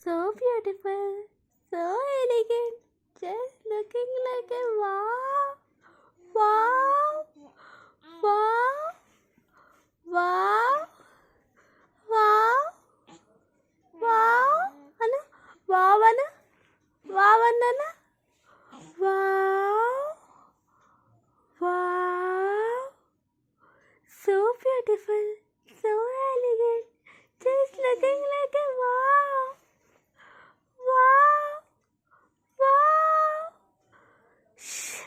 So beautiful, so elegant, just looking like a wow, wow, wow, wow, wow, wow, Anna, wow, Anna, wow, Anna, wow, wow, so beautiful, so elegant, just looking like a wow. Wow! Wow! Shh.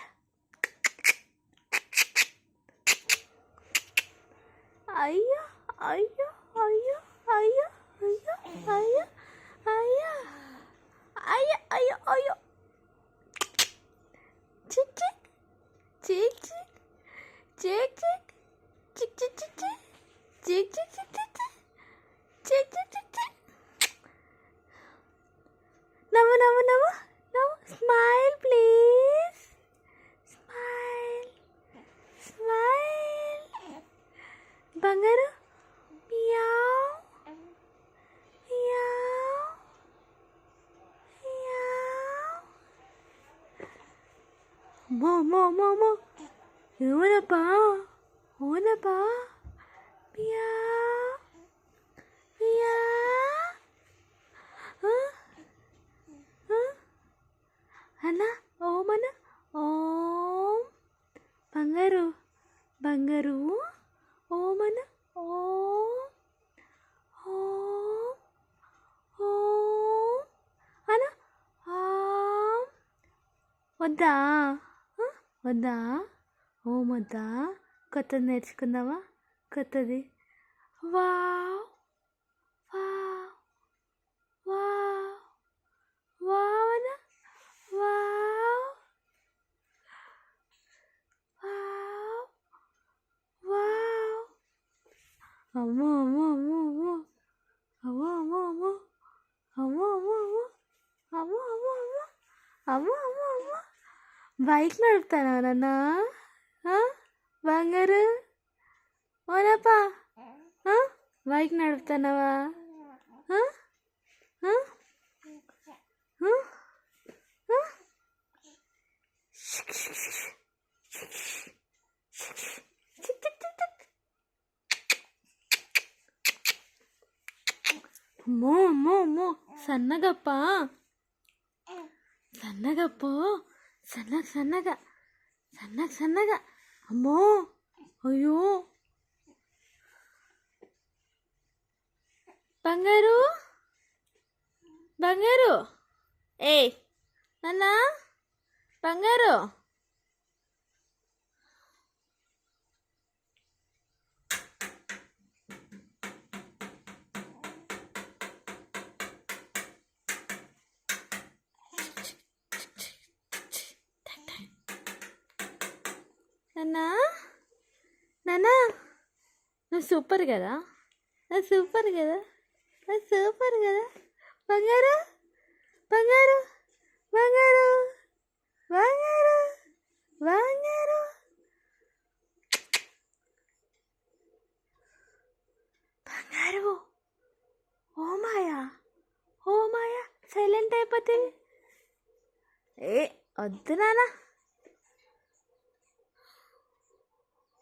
Ayya, ayya, ayya, ayya, ayya, ayya, ayya, ayya, ayya, ayya. Chick, chick, chick, chick, chick, chick, chick, chick, chick, chick, chick, chick, chick, chick, chick, chick, chick, chick. Navu, navu, navu, navu. Smile, please. Smile, smile. Bangaru, meow, meow, meow. Mo. Unapa, meow, meow. Huh? Huh? Anna, Om Anna, Om. Bangaru, Om Anna, Om. Om, Om. Anna, Om. వద్దా వద్దా ఓం వద్దా కొత్తది నేర్చుకుందామా కొత్తది wow wow wow wow అన్న wow wow wow అమ్మో అమ్మో అమ్మో అమ్మో అమ్మో అమ్మో అమ్మో అమ్మో అమ్మో అమ్మో అమ్మో అమ్మో అమ్మో అమ్మో బైక్ నడుపుతానా నాన్న బంగారు ఓనప్పా బైక్ నడుపుతానావా అమ్మో సన్నగప్ప సన్నగా అమ్మో అయ్యో బంగారు ఏ నాన్న బంగారు నాన్న నువ్వు సూపర్ కదా బంగారు ఓ మాయా సైలెంట్ అయిపోతుంది ఏ వద్దు నాన్న